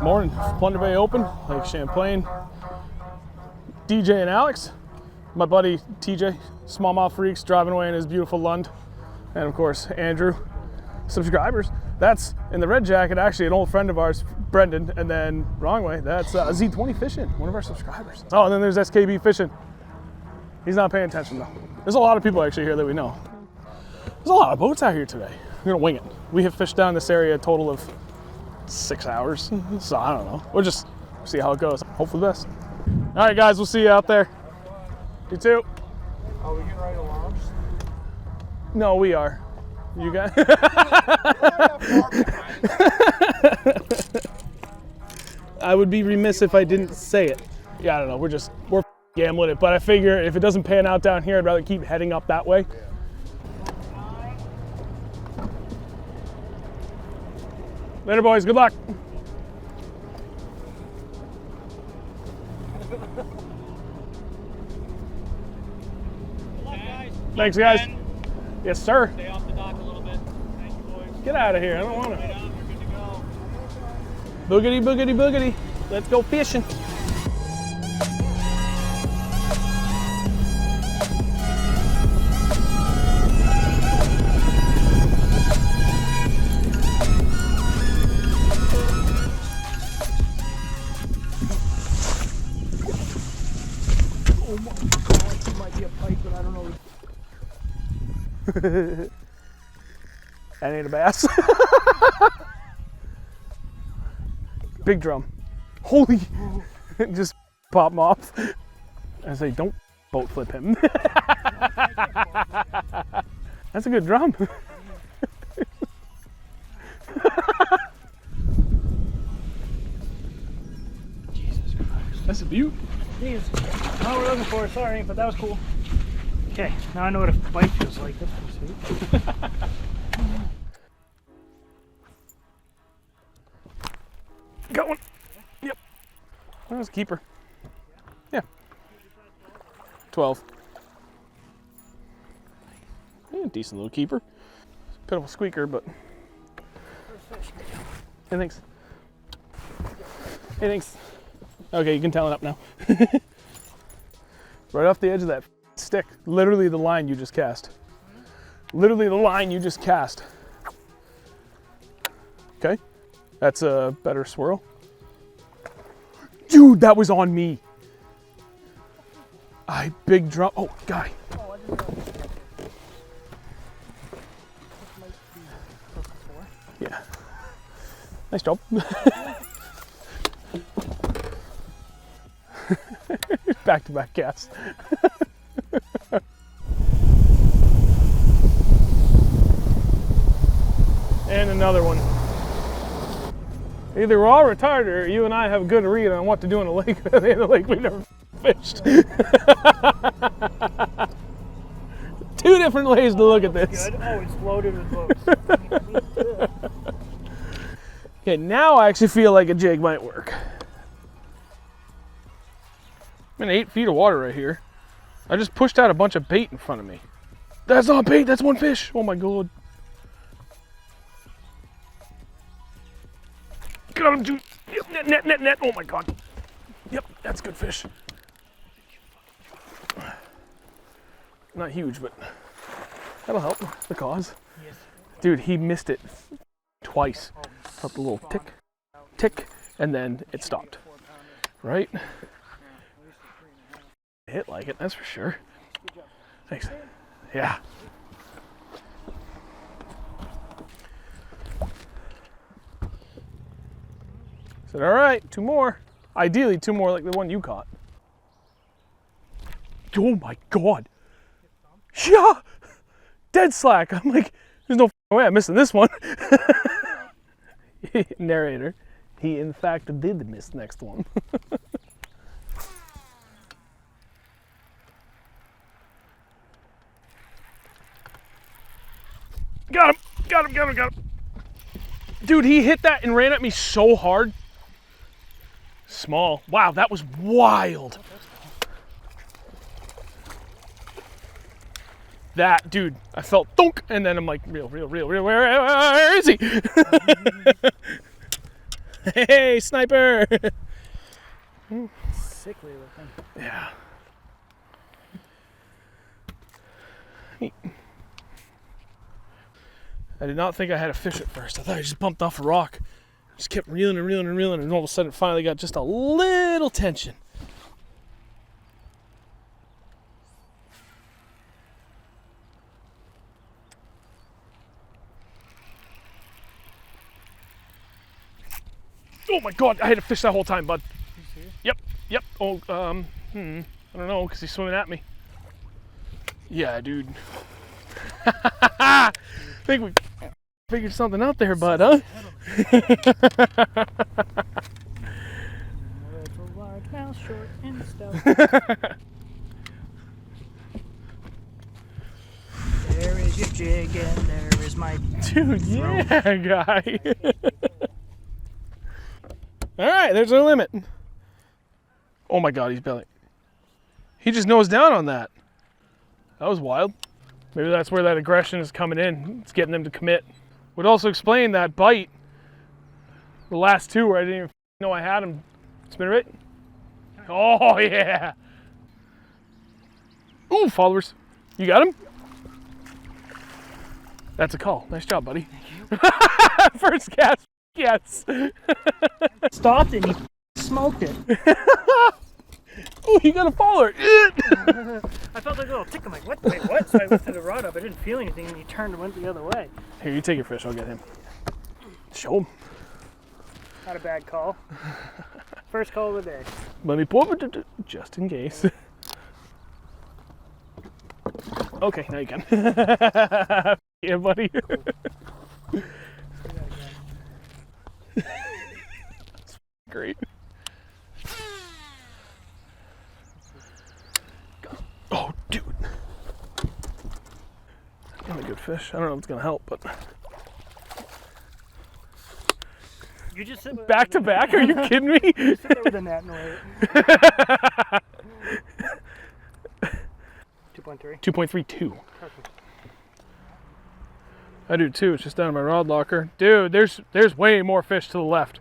Morning, Plunder Bay Open, Lake Champlain. DJ and Alex, my buddy TJ, Smallmouth Freaks, driving away in his beautiful Lund. And of course, Andrew, subscribers. That's in the red jacket, actually an old friend of ours, Brendan. And then, wrong way, that's Z20 Fishing, one of our subscribers. Oh, and then there's SKB Fishing. He's not paying attention though. There's a lot of people actually here that we know. There's a lot of boats out here today. We're gonna wing it. We have fished down this area a total of 6 hours. So I don't know. We'll just see how it goes. Hope for the best. All right, guys, we'll see you out there. You too. Are we getting ready to launch? No, we are. You guys? I would be remiss if I didn't say it. Yeah, I don't know. We're gambling it, but I figure if it doesn't pan out down here, I'd rather keep heading up that way. Later, boys. Good luck. Thanks, guys. Yes, sir. Stay off the dock a little bit. Thank you, boys. Get out of here. I don't want to. Right on, we're good to go. Boogity, boogity, boogity. Let's go fishing. Oh my God, it might be a pike, but I don't know. That ain't a bass. Big drum. Holy. Just pop him off. I say, don't boat flip him. That's a good drum. Jesus Christ. That's a beaut. Jeez. Not what we're looking for, sorry, but that was cool. Okay, now I know what a bite feels like. That's pretty sweet. Got one. Yep. That was a keeper. Yeah. 12. Yeah, decent little keeper. Bit of a squeaker, but. Hey, thanks. Hey, thanks. Okay, you can tell it up now. Right off the edge of that stick. Literally the line you just cast. Literally the line you just cast. Okay. That's a better swirl. Dude, that was on me. Big drum. Oh, guy. Yeah. Nice job. Back-to-back casts. And another one. Either we're all retarded or you and I have a good read on what to do in a lake. In a lake we never fished. 2 different ways to look at this. Good. Oh, it's loaded with boats. Okay, now I actually feel like a jig might work. I'm in 8 feet of water right here. I just pushed out a bunch of bait in front of me. That's not bait, that's one fish. Oh my God. Got him, dude. Yep, net. Oh my God. Yep, that's a good fish. Not huge, but that'll help the cause. Yes. Dude, he missed it twice. Felt a little tick, tick, and then it stopped. Right? Hit like it, that's for sure. Thanks. Yeah. Said, all right, 2 more. Ideally, 2 more like the one you caught. Oh my God. Yeah. Dead slack. I'm like, there's no way I'm missing this one. Narrator. He in fact did miss the next one. Got him. Dude, he hit that and ran at me so hard. Small. Wow, that was wild. That, dude, I felt thunk, and then I'm like, reel, where is he? Hey, sniper! Sickly looking. Yeah. I did not think I had a fish at first. I thought I just bumped off a rock. Just kept reeling and reeling and reeling, and all of a sudden it finally got just a little tension. Oh my God, I had to fish that whole time, bud. Yep. Oh, I don't know, because he's swimming at me. Yeah, dude. I think we figured something out there, bud, huh? Large mouth, short and stout. There is your jig and there is my Dude, yeah, guy. All right, there's our limit. Oh my God, he's belly. He just nosed down on that. That was wild. Maybe that's where that aggression is coming in. It's getting them to commit. Would also explain that bite. The last two where I didn't even know I had him. Spinnerbait? Oh yeah. Ooh, followers. You got him? That's a call. Nice job, buddy. Thank you. First cast. Yes. Stopped and he smoked it. Oh, you got a follower. I felt like a little tick. I'm like, what? Wait, what? So I lifted the rod up. I didn't feel anything, and he turned and went the other way. Here, you take your fish. I'll get him. Show him. Not a bad call. First call of the day. Let me pull it just in case. Okay, now you can. Yeah, buddy. Cool. That's great. Oh, dude. Not a good fish. I don't know if it's gonna help, but You just sit back to back? Are you kidding me? You sit there with a net and wait. 2.3. 2.32. I do too. It's just down in my rod locker. Dude, there's way more fish to the left.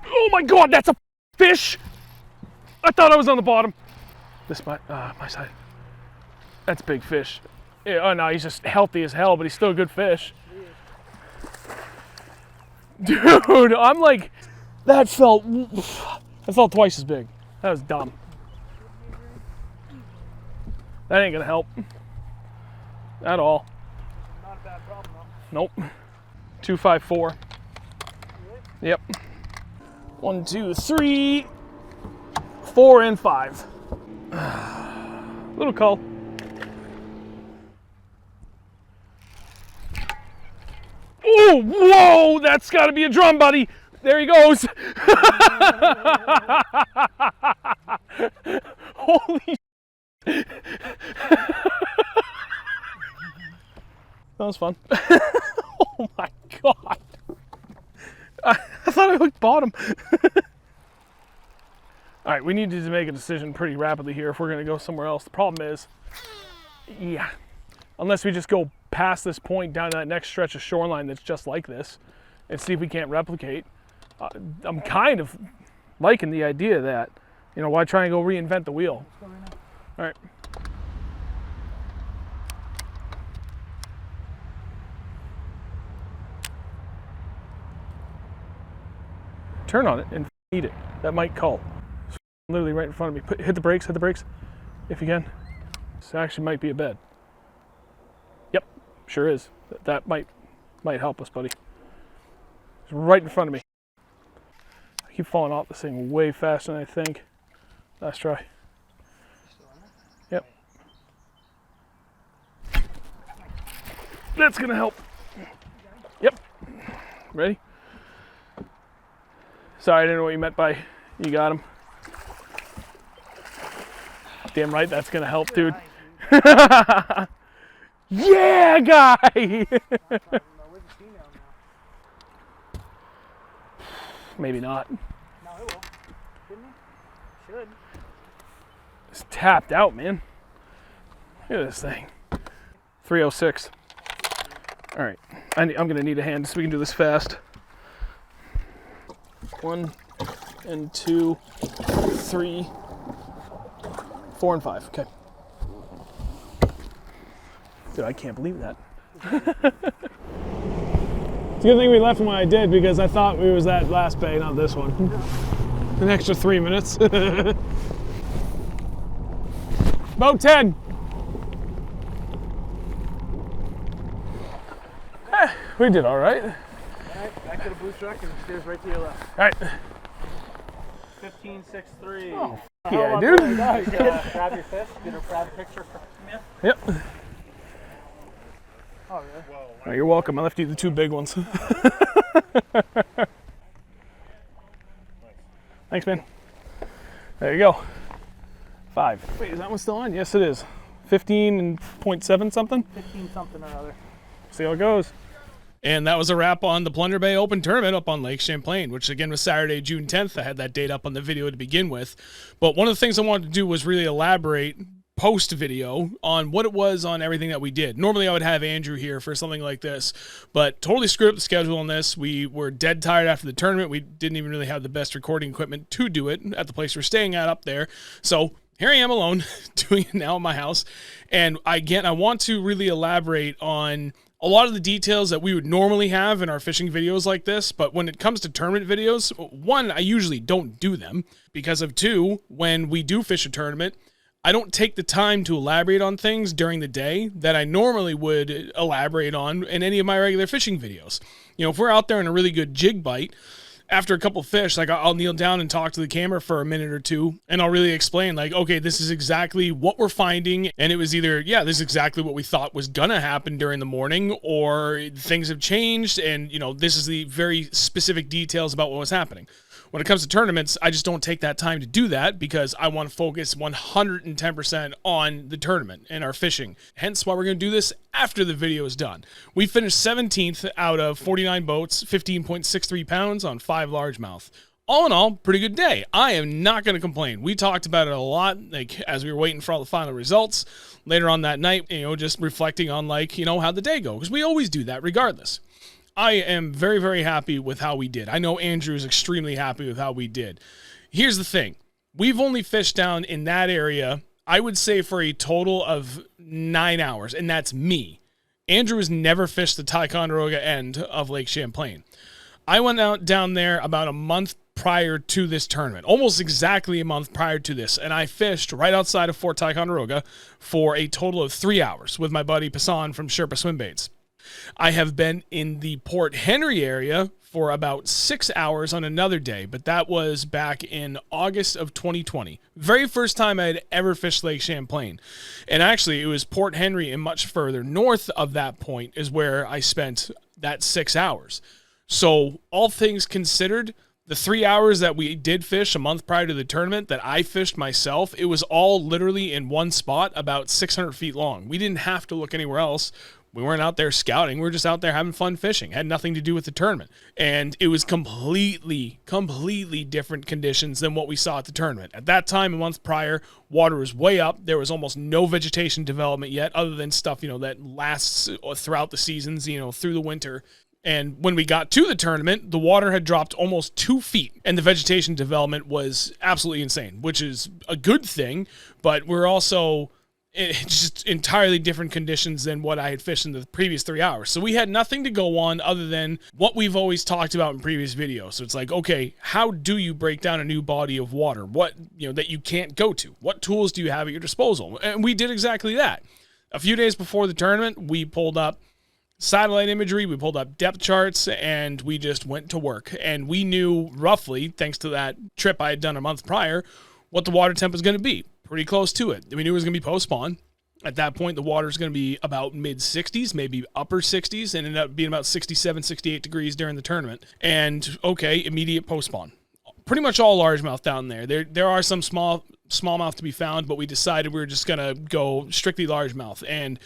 Oh my God, that's a fish! I thought I was on the bottom. This my side. That's big fish. Yeah, oh no, he's just healthy as hell, but he's still a good fish. Dude, I'm like, that felt twice as big. That was dumb. That ain't gonna help at all. Not a bad problem though. Nope. 254. Yep. 1, 2, 3, 4, and 5. Little cull. Oh, whoa! That's got to be a drum, buddy. There he goes. Holy. That was fun. Oh my God. I thought I hooked bottom. All right, we need to make a decision pretty rapidly here if we're going to go somewhere else. The problem is, yeah, unless we just go past this point down to that next stretch of shoreline that's just like this and see if we can't replicate. I'm kind of liking the idea of that. You know, why try and go reinvent the wheel? All right. Turn on it and eat it. That might cull. It's literally right in front of me. Hit the brakes, if you can. This actually might be a bed. Yep, sure is. That might help us, buddy. It's right in front of me. I keep falling off this thing way faster than I think. Last try. Yep. That's gonna help. Yep. Ready? Sorry, I didn't know what you meant by you got him. Damn right, that's gonna help, dude. Yeah, guy! Maybe not. No, it will. Shouldn't he? Should. It's tapped out, man. Look at this thing. 306. All right, I'm gonna need a hand so we can do this fast. 1 and 2, 3, 4 and 5. Okay. Dude, I can't believe that. It's a good thing we left when I did, because I thought we was that last bay, not this one. An extra 3 minutes. About 10. We did all right. All right, back to the blue truck and steers right to your left. All right. 15.63. Oh, yeah, dude. Grab your fish. Get a grab picture for me. Yep. Oh, yeah. Oh, you're welcome. I left you the 2 big ones. Thanks, man. There you go. 5. Wait, is that one still on? Yes, it is. 15.7 something? 15 something or other. See how it goes. And that was a wrap on the Plunder Bay Open tournament up on Lake Champlain, which again was Saturday, June 10th. I had that date up on the video to begin with. But one of the things I wanted to do was really elaborate post video on what it was on everything that we did. Normally I would have Andrew here for something like this, but totally screwed up the schedule on this. We were dead tired after the tournament. We didn't even really have the best recording equipment to do it at the place we're staying at up there. So here I am alone doing it now in my house. And again, I want to really elaborate on a lot of the details that we would normally have in our fishing videos like this, but when it comes to tournament videos, 1, I usually don't do them because of 2, when we do fish a tournament, I don't take the time to elaborate on things during the day that I normally would elaborate on in any of my regular fishing videos. You know, if we're out there in a really good jig bite, after a couple fish, like I'll kneel down and talk to the camera for a minute or 2, and I'll really explain, like, okay, this is exactly what we're finding, and it was either, yeah, this is exactly what we thought was gonna happen during the morning, or things have changed, and, you know, this is the very specific details about what was happening. When it comes to tournaments, I just don't take that time to do that because I want to focus 110% on the tournament and our fishing. Hence why we're going to do this after the video is done. We finished 17th out of 49 boats, 15.63 pounds on 5 largemouth. All in all, pretty good day. I am not going to complain. We talked about it a lot, like as we were waiting for all the final results later on that night, you know, just reflecting on, like, you know, how'd the day go? Because we always do that regardless. I am very, very happy with how we did. I know Andrew is extremely happy with how we did. Here's the thing. We've only fished down in that area, I would say, for a total of 9 hours, and that's me. Andrew has never fished the Ticonderoga end of Lake Champlain. I went out down there about a month prior to this tournament, almost exactly a month prior to this, and I fished right outside of Fort Ticonderoga for a total of 3 hours with my buddy Passan from Sherpa Swimbaits. I have been in the Port Henry area for about 6 hours on another day, but that was back in August of 2020. Very first time I had ever fished Lake Champlain. And actually, it was Port Henry and much further north of that point is where I spent that 6 hours. So all things considered, the 3 hours that we did fish a month prior to the tournament that I fished myself, it was all literally in one spot about 600 feet long. We didn't have to look anywhere else. We weren't out there scouting. We were just out there having fun fishing. It had nothing to do with the tournament. And it was completely different conditions than what we saw at the tournament. At that time, a month prior, water was way up. There was almost no vegetation development yet, other than stuff, you know, that lasts throughout the seasons, you know, through the winter. And when we got to the tournament, the water had dropped almost 2 feet, and the vegetation development was absolutely insane, which is a good thing, but we're also... it's just entirely different conditions than what I had fished in the previous 3 hours. So we had nothing to go on other than what we've always talked about in previous videos. So it's like, okay, how do you break down a new body of water? What, you know, that you can't go to? What tools do you have at your disposal? And we did exactly that. A few days before the tournament, we pulled up satellite imagery, we pulled up depth charts, and we just went to work. And we knew roughly, thanks to that trip I had done a month prior, what the water temp was going to be. Pretty close to it. We knew it was going to be post-spawn. At that point, the water is going to be about mid-60s, maybe upper 60s, and ended up being about 67, 68 degrees during the tournament. And, okay, immediate post-spawn. Pretty much all largemouth down there. There are some smallmouth to be found, but we decided we were just going to go strictly largemouth and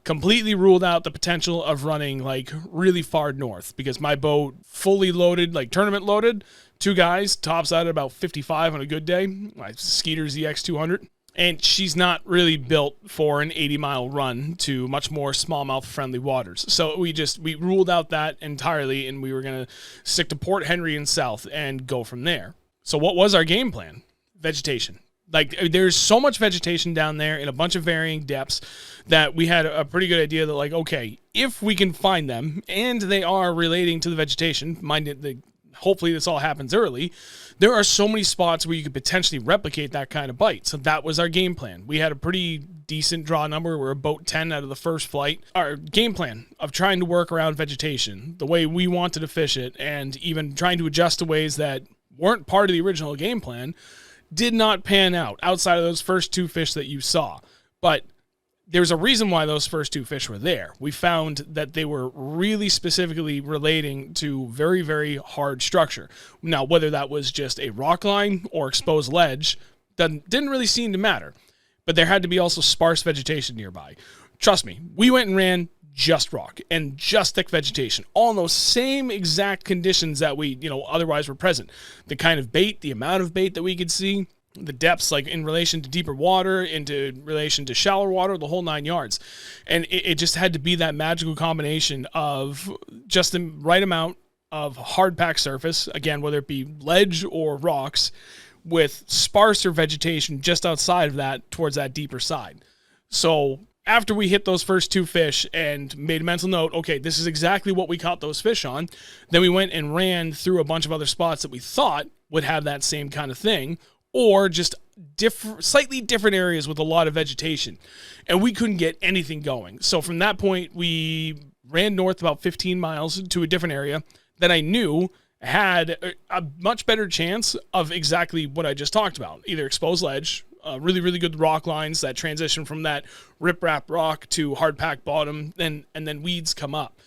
completely ruled out the potential of running, like, really far north because my boat, fully loaded, like tournament loaded, 2 guys, tops out at about 55 on a good day, my Skeeter ZX200. And she's not really built for an 80-mile run to much more smallmouth friendly waters. So we ruled out that entirely, and we were going to stick to Port Henry and south and go from there. So what was our game plan? Vegetation. Like, there's so much vegetation down there in a bunch of varying depths that we had a pretty good idea that, like, okay, if we can find them and they are relating to the vegetation, hopefully this all happens early, there are so many spots where you could potentially replicate that kind of bite. So that was our game plan. We had a pretty decent draw number. We're about 10 out of the first flight. Our game plan of trying to work around vegetation, the way we wanted to fish it, and even trying to adjust to ways that weren't part of the original game plan, did not pan out outside of those first 2 fish that you saw. But there's a reason why those first 2 fish were there. We found that they were really specifically relating to very, very hard structure. Now, whether that was just a rock line or exposed ledge, didn't really seem to matter. But there had to be also sparse vegetation nearby. Trust me, we went and ran just rock and just thick vegetation, all in those same exact conditions that we, otherwise were present. The kind of bait, the amount of bait that we could see, the depths, like in relation to deeper water, into relation to shallower water, the whole 9 yards. And it just had to be that magical combination of just the right amount of hard packed surface, again, whether it be ledge or rocks, with sparser vegetation just outside of that towards that deeper side. So after we hit those first 2 fish and made a mental note, okay, this is exactly what we caught those fish on, then we went and ran through a bunch of other spots that we thought would have that same kind of thing, or just slightly different areas with a lot of vegetation. And we couldn't get anything going. So from that point, we ran north about 15 miles to a different area that I knew had a much better chance of exactly what I just talked about, either exposed ledge, really, really good rock lines that transition from that riprap rock to hard packed bottom, and then weeds come up.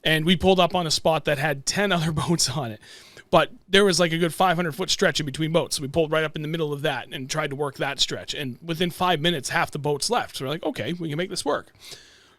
And we pulled up on a spot that had 10 other boats on it. But there was like a good 500-foot stretch in between boats. So we pulled right up in the middle of that and tried to work that stretch. And within 5 minutes, half the boats left. So we're like, okay, we can make this work.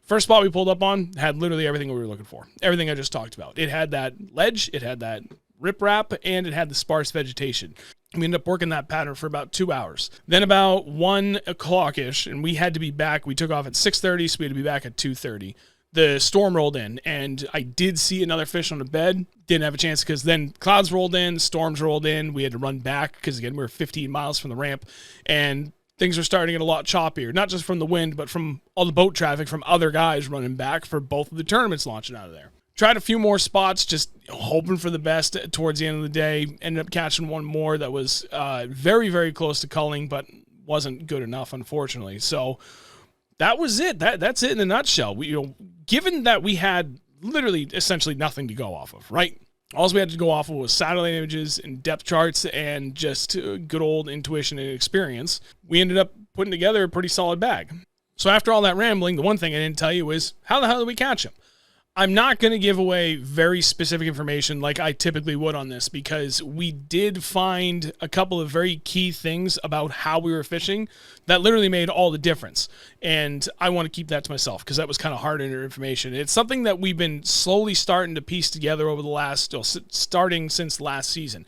First spot we pulled up on had literally everything we were looking for. Everything I just talked about. It had that ledge, it had that riprap, and it had the sparse vegetation. We ended up working that pattern for about 2 hours. Then about 1 o'clock-ish, and we had to be back. We took off at 6:30, so we had to be back at 2:30. The storm rolled in, and I did see another fish on the bed. Didn't have a chance because then clouds rolled in, storms rolled in. We had to run back because, again, we were 15 miles from the ramp, and things were starting to get a lot choppier, not just from the wind, but from all the boat traffic from other guys running back for both of the tournaments launching out of there. Tried a few more spots, just hoping for the best towards the end of the day. Ended up catching one more that was very, very close to culling, but wasn't good enough, unfortunately. So that was it. That's it in a nutshell. Given that we had literally essentially nothing to go off of, right? All we had to go off of was satellite images and depth charts and just good old intuition and experience. We ended up putting together a pretty solid bag. So after all that rambling, the one thing I didn't tell you is, how the hell did we catch him? I'm not going to give away very specific information like I typically would on this, because we did find a couple of very key things about how we were fishing that literally made all the difference. And I want to keep that to myself because that was kind of hard-earned information. It's something that we've been slowly starting to piece together over the last, starting since last season.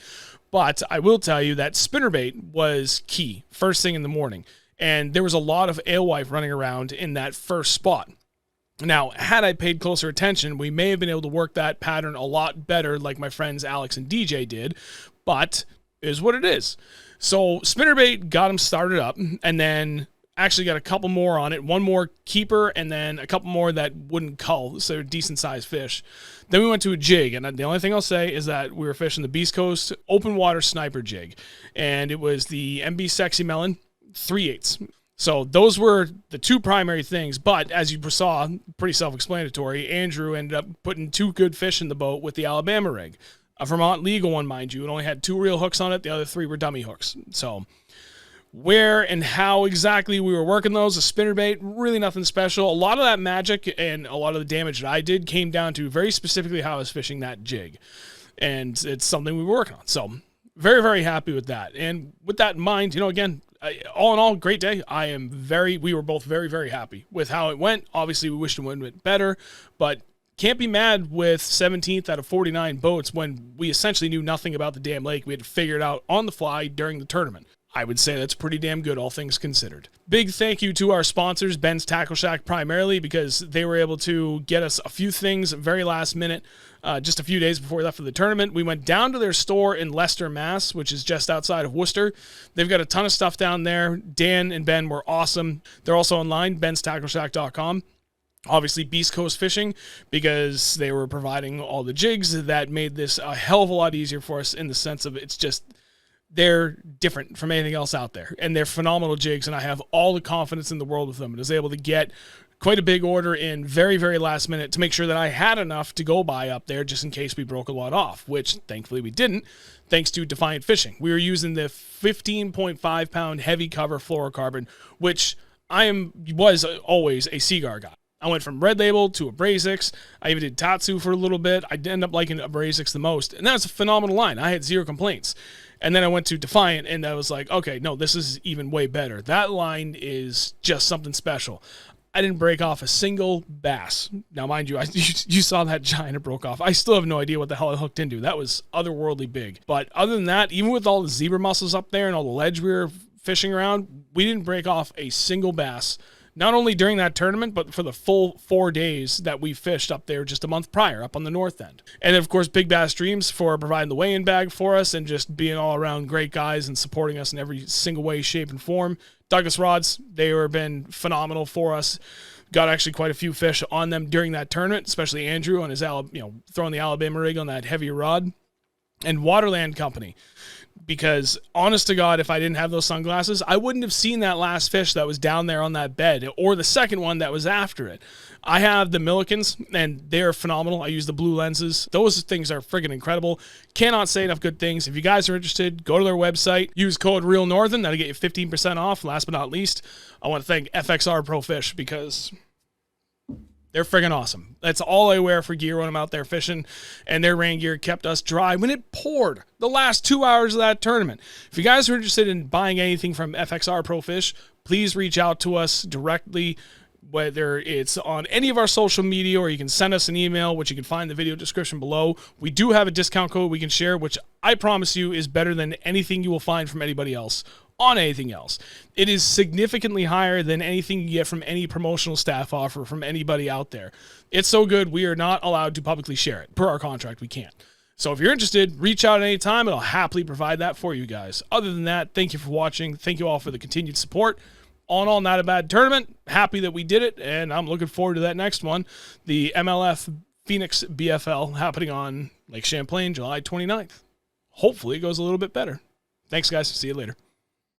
But I will tell you that spinnerbait was key first thing in the morning. And there was a lot of alewife running around in that first spot. Now, had I paid closer attention, we may have been able to work that pattern a lot better like my friends Alex and DJ did, but it is what it is. So spinnerbait got them started up, and then actually got a couple more on it, one more keeper, and then a couple more that wouldn't cull, so they're decent-sized fish. Then we went to a jig, and the only thing I'll say is that we were fishing the Beast Coast open water sniper jig, and it was the MB Sexy Melon 3/8. So those were the two primary things, but as you saw, pretty self-explanatory, Andrew ended up putting 2 good fish in the boat with the Alabama rig. A Vermont legal one, mind you. It only had 2 real hooks on it. The other 3 were dummy hooks. So where and how exactly we were working those, a spinnerbait, really nothing special. A lot of that magic and a lot of the damage that I did came down to very specifically how I was fishing that jig. And it's something we were working on. So very, very happy with that. And with that in mind, again, all in all, great day. We were both very, very happy with how it went. Obviously, we wished it would have went better, but can't be mad with 17th out of 49 boats when we essentially knew nothing about the damn lake. We had to figure it out on the fly during the tournament. I would say that's pretty damn good, all things considered. Big thank you to our sponsors, Ben's Tackle Shack primarily, because they were able to get us a few things very last minute. Just a few days before we left for the tournament, we went down to their store in Leicester, Mass, which is just outside of Worcester. They've got a ton of stuff down there. Dan and Ben were awesome. They're also online, benstackleshack.com. Obviously, Beast Coast Fishing, because they were providing all the jigs that made this a hell of a lot easier for us in the sense of it's just, they're different from anything else out there, and they're phenomenal jigs, and I have all the confidence in the world with them. And I was able to get quite a big order in very, very last minute to make sure that I had enough to go buy up there just in case we broke a lot off, which thankfully we didn't, thanks to Defiant Fishing. We were using the 15.5 pound heavy cover fluorocarbon, which was always a Seaguar guy. I went from Red Label to Abrasics. I even did Tatsu for a little bit. I ended up liking Abrasics the most, and that's a phenomenal line. I had zero complaints. And then I went to Defiant, and I was like, okay, no, this is even way better. That line is just something special. I didn't break off a single bass. Now, mind you, you saw that giant it broke off. I still have no idea what the hell I hooked into. That was otherworldly big. But other than that, even with all the zebra mussels up there and all the ledge we were fishing around, we didn't break off a single bass. Not only during that tournament, but for the full 4 days that we fished up there just a month prior, up on the north end. And of course, Big Bass Dreams for providing the weigh-in bag for us and just being all around great guys and supporting us in every single way, shape, and form. Douglas Rods, they have been phenomenal for us. Got actually quite a few fish on them during that tournament, especially Andrew on his, throwing the Alabama rig on that heavy rod. And Waterland Company, because honest to God, if I didn't have those sunglasses, I wouldn't have seen that last fish that was down there on that bed, or the second one that was after it. I have the Millikens, and they're phenomenal. I use the blue lenses. Those things are friggin' incredible. Cannot say enough good things. If you guys are interested, go to their website. Use code Reel Nothern. That'll get you 15% off. Last but not least, I want to thank FXR Pro Fish, because they're friggin' awesome. That's all I wear for gear when I'm out there fishing, and their rain gear kept us dry when it poured the last 2 hours of that tournament. If you guys are interested in buying anything from FXR Pro Fish, please reach out to us directly, whether it's on any of our social media, or you can send us an email, which you can find in the video description below. We do have a discount code we can share, which I promise you is better than anything you will find from anybody else on anything else. It is significantly higher than anything you get from any promotional staff offer from anybody out there. It's so good, we are not allowed to publicly share it. Per our contract, we can't. So if you're interested, reach out at any time, and I'll happily provide that for you guys. Other than that, thank you for watching. Thank you all for the continued support. All in all, not a bad tournament. Happy that we did it, and I'm looking forward to that next one, the MLF Phoenix BFL, happening on Lake Champlain, July 29th. Hopefully it goes a little bit better. Thanks, guys. See you later.